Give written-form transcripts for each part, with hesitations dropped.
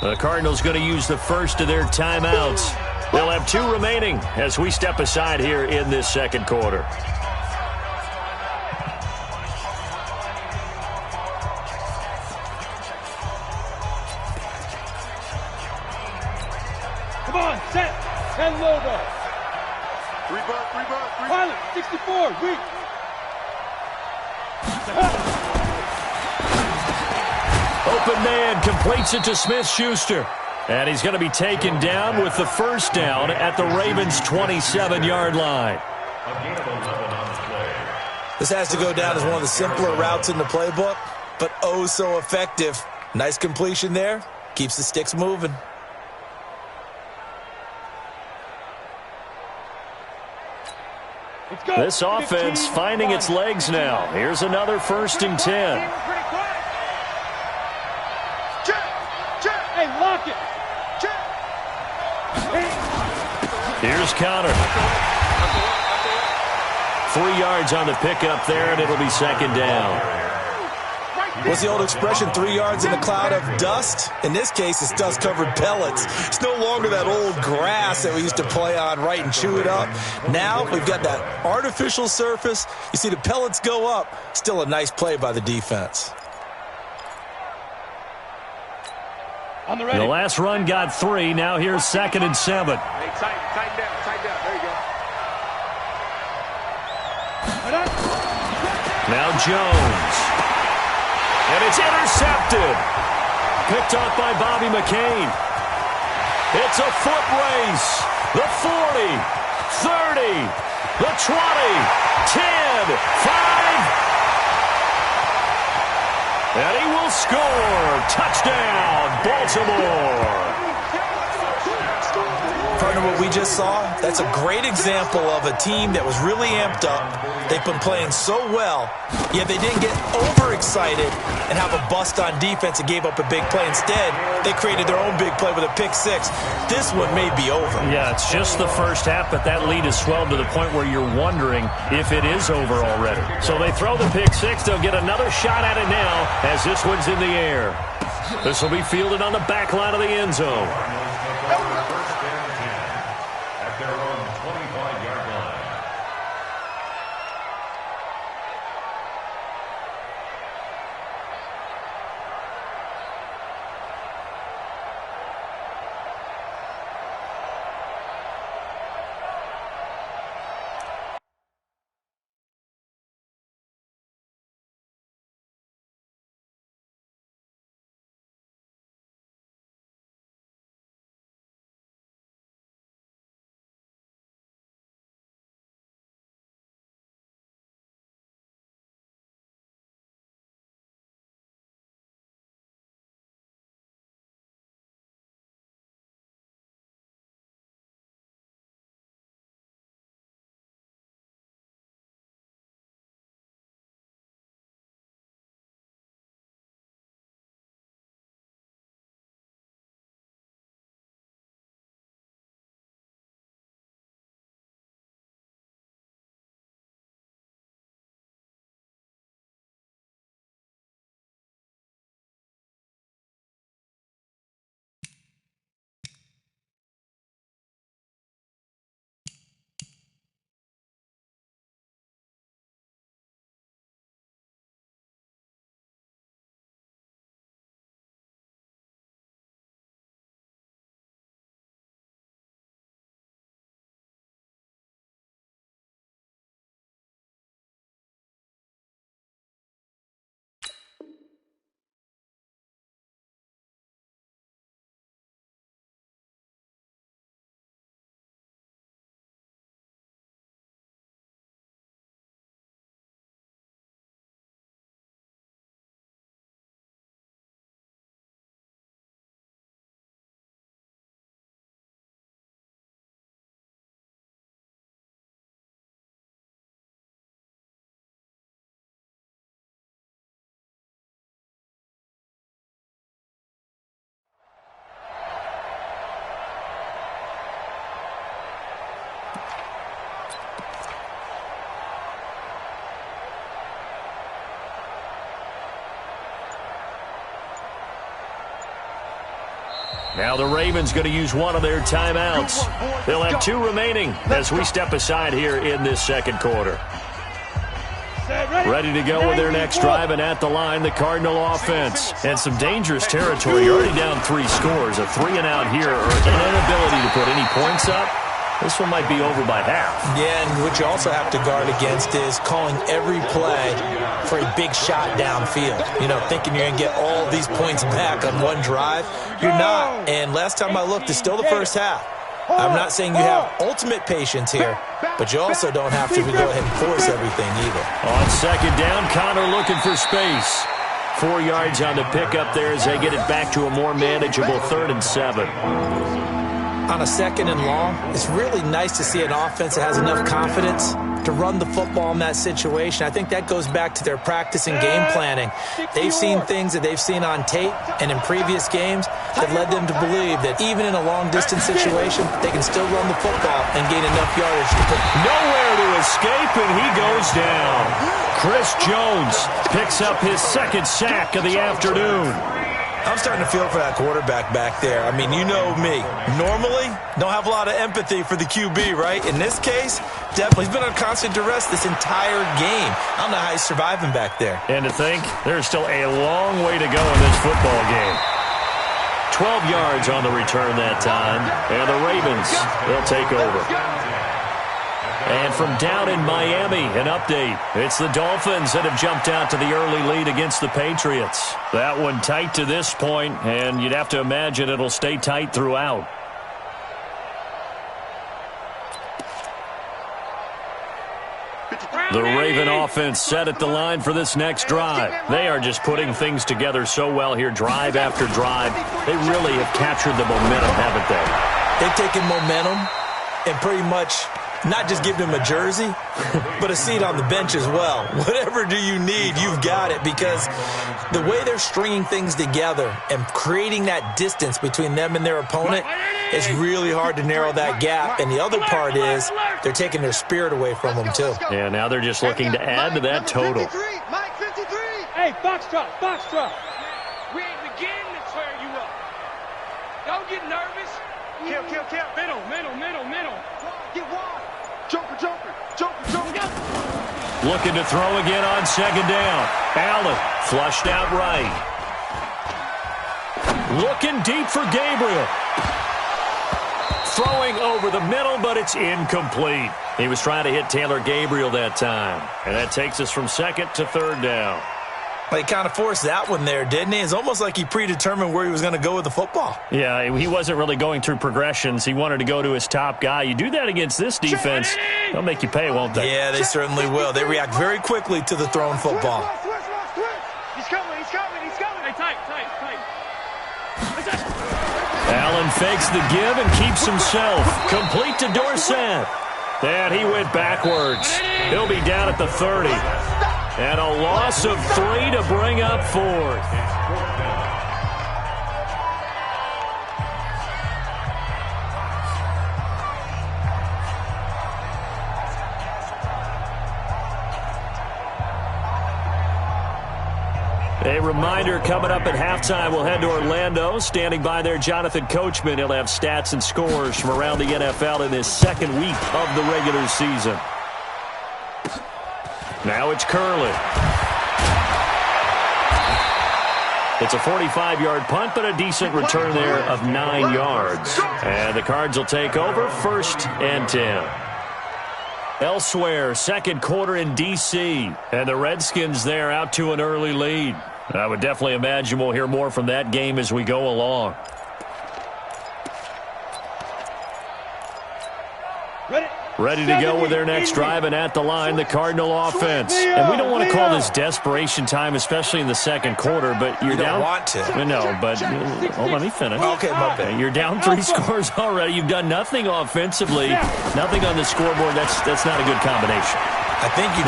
The Cardinals going to use the first of their timeouts. They'll have 2 remaining as we step aside here in this second quarter. Come on, set, and logo. 3 bucks. Pilot, 64, weak. Open man completes it to Smith-Schuster. And he's going to be taken down with the first down at the Ravens' 27-yard line. This has to go down as one of the simpler routes in the playbook, but oh so effective. Nice completion there. Keeps the sticks moving. This offense finding its legs now. Here's another 1st and 10. Hey, lock it. Here's Counter. 3 yards on the pickup there, and it'll be second down. What's the old expression, 3 yards in a cloud of dust? In this case, it's dust-covered pellets. It's no longer that old grass that we used to play on, right, and chew it up. Now we've got that artificial surface. You see the pellets go up. Still a nice play by the defense. On the The last run got 3. Now here's 2nd and 7. Hey, tighten down. There you go. Now Jones. And it's intercepted. Picked up by Bobby McCain. It's a foot race. The 40, 30, the 20, 10, 5. And he will score. Touchdown, Baltimore. Partner, what we just saw, that's a great example of a team that was really amped up. They've been playing so well, yet they didn't get overexcited and have a bust on defense and gave up a big play. Instead, they created their own big play with a pick-6. This one may be over. Yeah, it's just the first half, but that lead has swelled to the point where you're wondering if it is over already. So they throw the pick-6. They'll get another shot at it now as this one's in the air. This will be fielded on the back line of the end zone. Now the Ravens going to use one of their timeouts. They'll have 2 remaining as we step aside here in this second quarter. Ready to go with their next drive, and at the line, the Cardinal offense. And some dangerous territory. You're already down 3 scores. A 3-and-out here, or an inability to put any points up. This one might be over by half. Yeah, and what you also have to guard against is calling every play for a big shot downfield. You know, thinking you're going to get all these points back on one drive. You're not. And last time I looked, it's still the first half. I'm not saying you have ultimate patience here, but you also don't have to go ahead and force everything either. On second down, Connor looking for space. 4 yards on the pickup there as they get it back to a more manageable 3rd and 7. On a 2nd and long, it's really nice to see an offense that has enough confidence to run the football in that situation. I think that goes back to their practice and game planning. They've seen things that they've seen on tape and in previous games that led them to believe that even in a long-distance situation, they can still run the football and gain enough yardage to put nowhere to escape, and he goes down. Chris Jones picks up his 2nd sack of the afternoon. I'm starting to feel for that quarterback back there. I mean, you know me. Normally, don't have a lot of empathy for the QB, right? In this case, definitely. He's been on constant duress this entire game. I don't know how he's surviving back there. And to think, there's still a long way to go in this football game. 12 yards on the return that time. And the Ravens, they'll take over. And from down in Miami, an update. It's the Dolphins that have jumped out to the early lead against the Patriots. That one tight to this point, and you'd have to imagine it'll stay tight throughout. The Raven offense set at the line for this next drive. They are just putting things together so well here, drive after drive. They really have captured the momentum, haven't they? They've taken momentum and pretty much not just give them a jersey, but a seat on the bench as well. Whatever do you need, you've got it, because the way they're stringing things together and creating that distance between them and their opponent, it's really hard to narrow that gap. And the other part is they're taking their spirit away from them, too. Yeah, now they're just looking to add to that total. Hey, box drop, box drop. We ain't beginning to tear you up. Don't get nervous. Kill. Middle. Get wide. Joker. Looking to throw again on second down. Allen flushed out right. Looking deep for Gabriel. Throwing over the middle, but it's incomplete. He was trying to hit Taylor Gabriel that time. And that takes us from 2nd to 3rd down. Well, he kind of forced that one there, didn't he? It's almost like he predetermined where he was going to go with the football. Yeah, he wasn't really going through progressions. He wanted to go to his top guy. You do that against this defense, they'll make you pay, won't they? Yeah, they certainly will. They react very quickly to the thrown football. He's coming. Hey, tight. Allen fakes the give and keeps himself. Complete to Dorsett. And he went backwards. He'll be down at the 30. And a loss of 3 to bring up 4th. A reminder, coming up at halftime, we'll head to Orlando. Standing by there, Jonathan Coachman. He'll have stats and scores from around the NFL in this 2nd week of the regular season. Now it's Curley. It's a 45-yard punt, but a decent return there of 9 yards. And the Cards will take over, 1st and 10. Elsewhere, 2nd quarter in D.C. And the Redskins there out to an early lead. I would definitely imagine we'll hear more from that game as we go along. Ready to go with their next drive, and at the line, the Cardinal offense. And we don't want to call this desperation time, especially in the 2nd quarter, but you're down. Want to. No, but let me finish. Okay, my bad. You're down 3 scores already. You've done nothing offensively, nothing on the scoreboard. That's not a good combination. I think you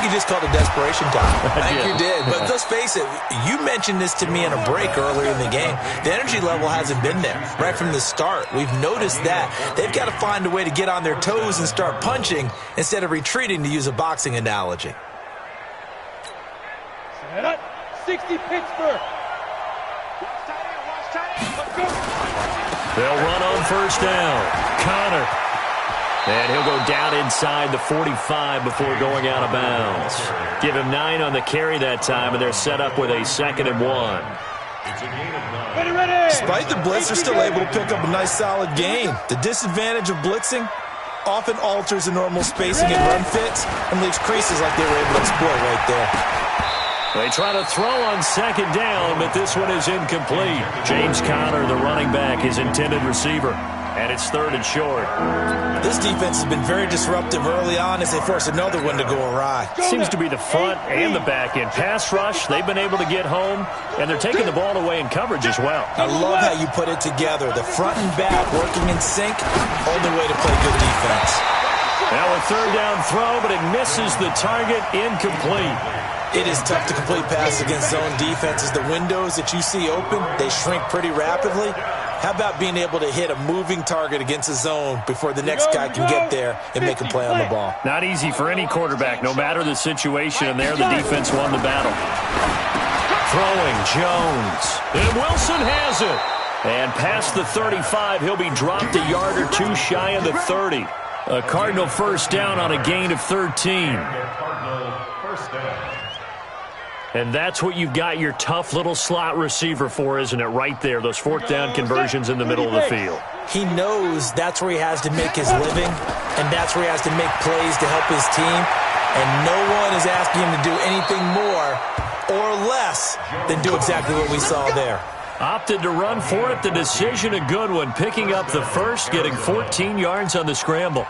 just called it desperation time. I think you did. But let's face it, you mentioned this to me in a break earlier in the game. The energy level hasn't been there right from the start. We've noticed that. They've got to find a way to get on their toes and start punching instead of retreating, to use a boxing analogy. Set up. 60 Pittsburgh. Watch tight end. They'll run on first down. Connor. And he'll go down inside the 45 before going out of bounds. Give him 9 on the carry that time, and they're set up with a 2nd and 1. Despite the blitz, they're still able to pick up a nice, solid gain. The disadvantage of blitzing often alters the normal spacing and run fits and leaves creases like they were able to exploit right there. They try to throw on 2nd down, but this one is incomplete. James Conner, the running back, his intended receiver. And it's 3rd and short. This defense has been very disruptive early on as they force another one to go awry. Seems to be the front and the back end. Pass rush, they've been able to get home, and they're taking the ball away in coverage as well. I love how you put it together. The front and back working in sync, only way to play good defense. Now a 3rd down throw, but it misses the target, incomplete. It is tough to complete passes against zone defenses. The windows that you see open, they shrink pretty rapidly. How about being able to hit a moving target against a zone before the next guy can get there and make a play on the ball? Not easy for any quarterback, no matter the situation, and there the defense won the battle. Throwing, Jones. And Wilson has it. And past the 35, he'll be dropped a yard or 2 shy of the 30. A Cardinal first down on a gain of 13. And that's what you've got your tough little slot receiver for, isn't it? Right there, those 4th down conversions in the middle of the field. He knows that's where he has to make his living, and that's where he has to make plays to help his team. And no one is asking him to do anything more or less than do exactly what we saw there. Opted to run for it. The decision a good one. Picking up the first, getting 14 yards on the scramble.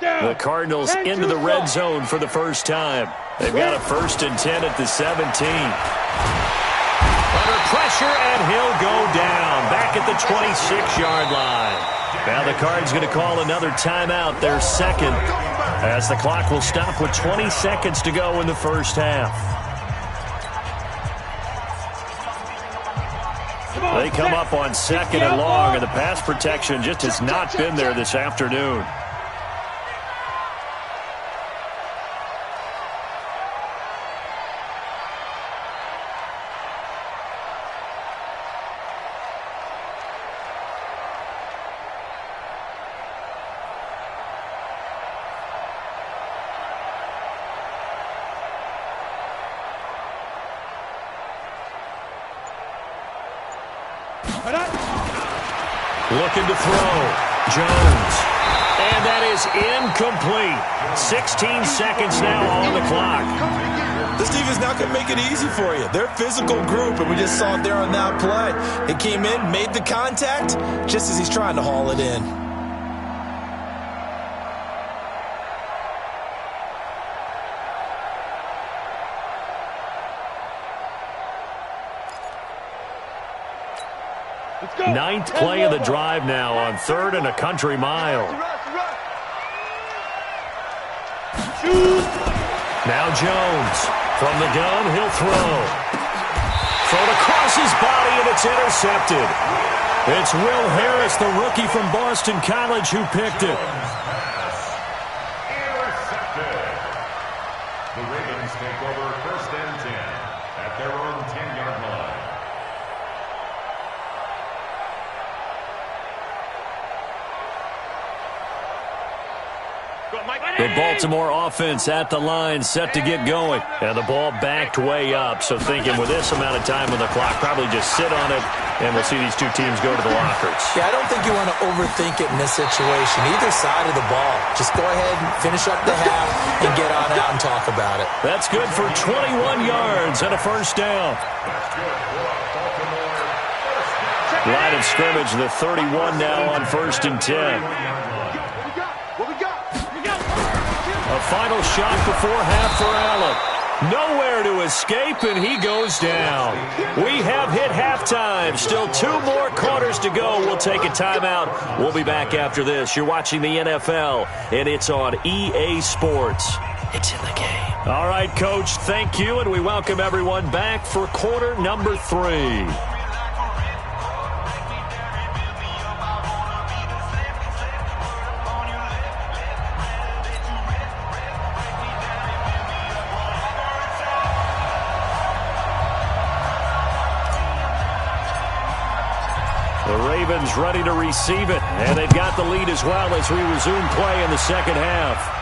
The Cardinals into the red zone for the first time. They've got a 1st and 10 at the 17. Under pressure, and he'll go down. Back at the 26-yard line. Now the Cards going to call another timeout, their 2nd, as the clock will stop with 20 seconds to go in the first half. They come up on 2nd and long, and the pass protection just has not been there this afternoon. Looking to throw. Jones. And that is incomplete. 16 seconds now on the clock. This defense not going to make it easy for you. They're a physical group, and we just saw it there on that play. It came in, made the contact, just as he's trying to haul it in. Ninth play of the drive now on 3rd and a country mile. Now Jones. From the gun, he'll throw. Thrown across his body, and it's intercepted. It's Will Harris, the rookie from Boston College, who picked it. The Ravens take over 1st and 10 at their own 10-yard line. The Baltimore offense at the line, set to get going. And the ball backed way up, so thinking with this amount of time on the clock, probably just sit on it, and we'll see these two teams go to the lockers. Yeah, I don't think you want to overthink it in this situation, either side of the ball. Just go ahead and finish up the half and get on out and talk about it. That's good for 21 yards and a 1st down. Line of scrimmage, the 31 now on 1st and 10. A final shot before half for Allen. Nowhere to escape, and he goes down. We have hit halftime. Still 2 more quarters to go. We'll take a timeout. We'll be back after this. You're watching the NFL, and it's on EA Sports. It's in the game. All right, Coach, thank you, and we welcome everyone back for quarter number 3. Ravens ready to receive it. And they've got the lead as well as we resume play in the second half.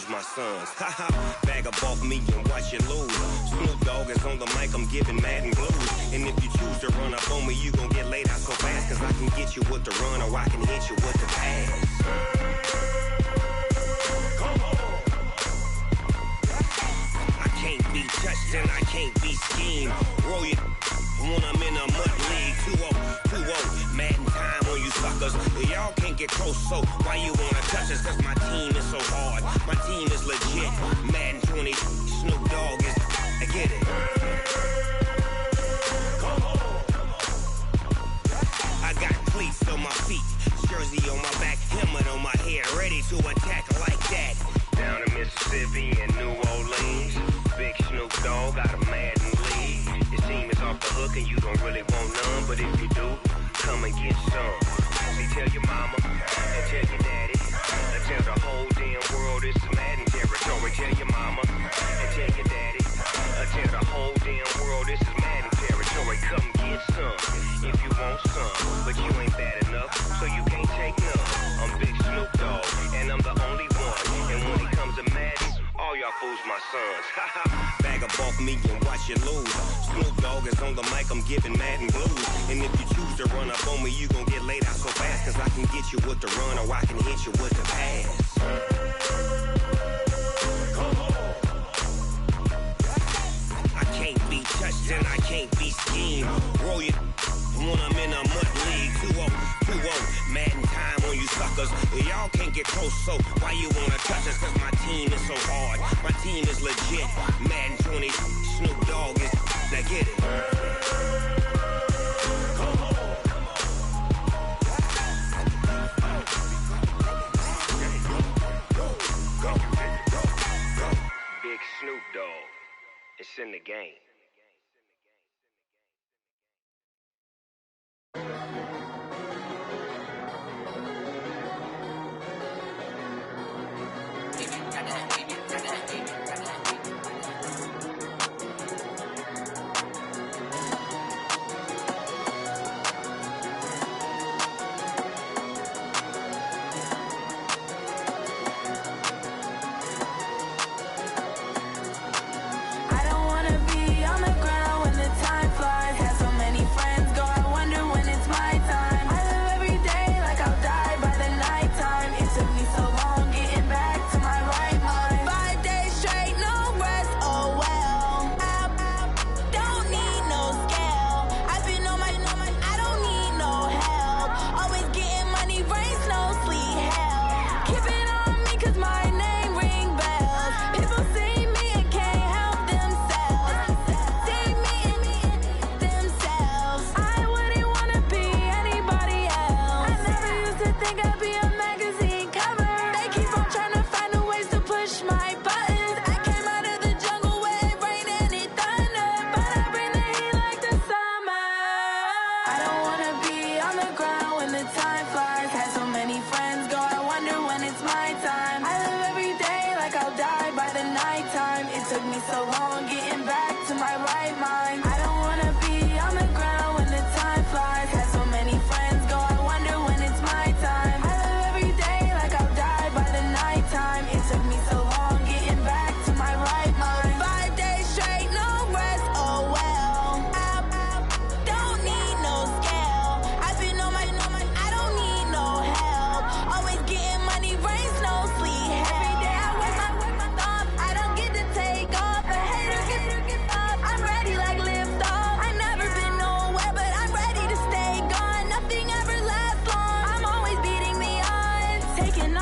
My sons, bag up off me and watch you lose. Snoop Dogg is on the mic, I'm giving Madden blues. And if you choose to run up on me, you gon' get laid out so fast. Cause I can get you with the run or I can hit you with the pass. Come on. I can't be touched and I can't be schemed. Roll it when I'm in a mud league. 2-0, 2-0, Madden time on you suckers. Y'all can't get close, so why you wanna touch us? Cause my team is so hard. My team is legit. Madden 20, Snoop Dogg is. I get it. Come on. I got cleats on my feet, jersey on my back, helmet on my head, ready to attack like that. Down in Mississippi and New Orleans, big Snoop Dogg got a Madden lead. Your team is off the hook and you don't really want none, but if you do, come and get some. See, tell your mama and tell your daddy. Tell the whole damn world it's Madden territory. Tell your mama and tell your daddy. Tell the whole damn world this is Madden territory. Come get some if you want some, but you ain't bad enough, so you can't take none. I'm Big Snoop Dogg, and I'm the only one. And when it comes to Madden, all y'all fools my sons. Bag up off me and watch you lose. Snoop Dogg is on the mic, I'm giving Madden blues. And if you choose to run up on me, you gon' get laid out so fast. Cause I can get you with the run or I can hit you with the pass. Come on. I can't be touched and I can't be schemed. Roll it when I'm in a mud league. 2-0, 2-0, Madden time on you suckers. Y'all can't get close, so why you wanna touch us? Cause my team is so hard. My team is legit. Madden 20, Snoop Dogg is. Now get it. Come on. Go. Big Snoop Dogg. It's in the game. Time flies, had so many friends go, I wonder when it's my time.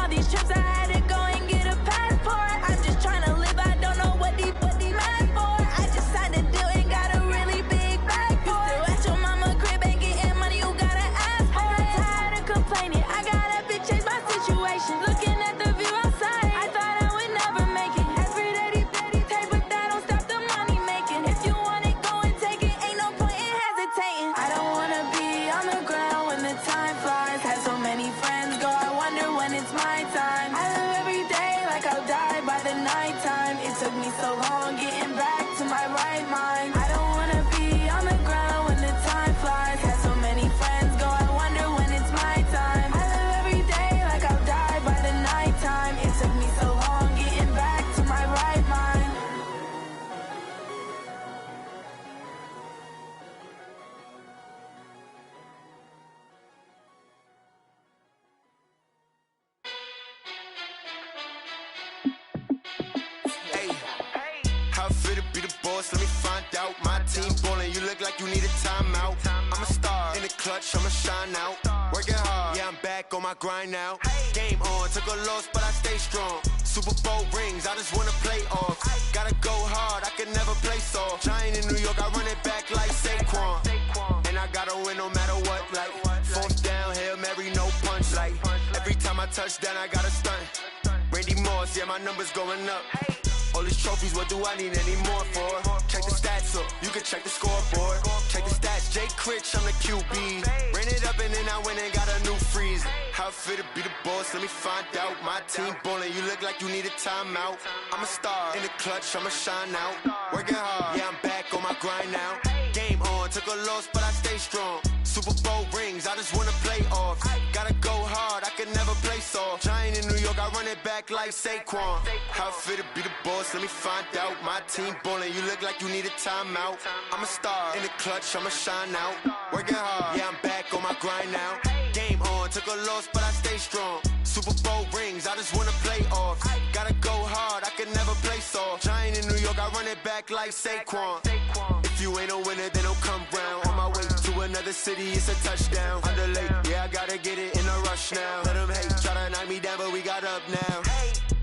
all these trips, I had to go and get a passport. I'm just trying to live, I don't know what these mad for. I just signed a deal and got a really big bag for it. Still at your mama crib and getting money, you gotta ask for it. I'm tired of complaining, I got up and changed my situation. Looking at the view outside, I thought I would never make it. Every day they take, but that don't stop the money making. If you want it, go and take it, ain't no point in hesitating. I don't wanna be on the ground when the time flies. Had so many friends go, I wonder when it's my time. I live every day like I'll die by the nighttime. It took me so long getting back to my right mind. I don't wanna be on the ground when the time flies. Had so many friends go, I wonder when it's my time. I live every day like I'll die by the nighttime. It took me so long getting back to my right mind. Hey, how fit to be the boss? Let me find out. My team ballin', you look like you need a timeout. I'm a star in the clutch, I'ma shine out. Working hard, yeah, I'm back on my grind now. Game on, took a loss, but I stay strong. Super Bowl rings, I just wanna play off. Gotta go hard, I can never play soft. Giant in New York, I run it back like Saquon. And I gotta win no matter what, like fourth down, Hail Mary, no punch. Like every time I touch down, I gotta stunt. Randy Moss, yeah, my numbers going up. All these trophies, what do I need any more for? Check the stats up, you can check the scoreboard. Check the stats, Jay Critch, I'm the QB. Ran it up and then I went and got a new freeze. How fit to be the boss, let me find out. My team ballin', you look like you need a timeout. I'm a star in the clutch, I'ma shine out. Working hard, yeah, I'm back on my grind now. Game on, took a loss, but I stay strong. Super Bowl rings, I just wanna play off. Gotta go hard, I can never play soft. Giant in New York, I run it back like Saquon. How fit to be the boss, let me find out. My team ballin', you look like you need a timeout. I'm a star in the clutch, I'ma shine out. Working hard, yeah, I'm back on my grind now. Game on, took a loss, but I stay strong. Super Bowl rings, I just wanna play off. Gotta go hard, I can never play soft. Giant in New York, I run it back like Saquon. If you ain't a winner, then don't come round. On my way to another city, it's a touchdown. Underlay, yeah, I gotta get it in a rush now. Let them hate, try to knock me down, but we got up now.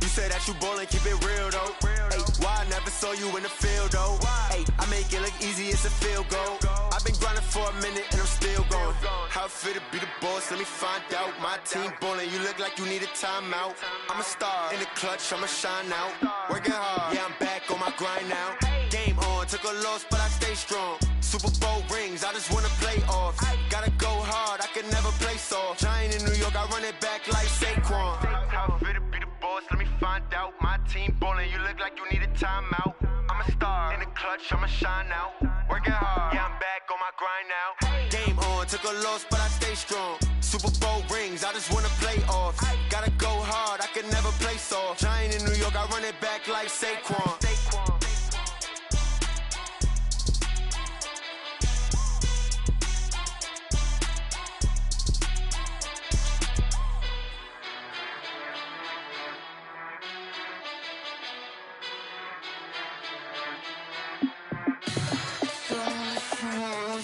You say that you ballin', keep it real though. Hey, why I never saw you in the field though? Hey, I make it look easy, it's a field goal. I've been grinding for a minute and I'm still going. How fit to be the boss, let me find out. My team ballin', you look like you need a timeout. I'm a star in the clutch, I'ma shine out. Working hard, yeah, I'm back on my grind now. Game on, took a loss, but I stay strong. Super Bowl rings, I just wanna play off. Gotta go hard, I can never play soft. Giant in New York, I run it back like Saquon. How fit to be the boss, let me find out. My team ballin', you look like you need a timeout. I'm a star in the clutch, I'ma shine out. Working hard, yeah, I'm back on my grind now. Game on, took a loss, but I stay strong. Super Bowl rings, I just wanna play off. Gotta go hard, I can never play soft. Giant in New York, I run it back like Saquon.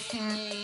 Can you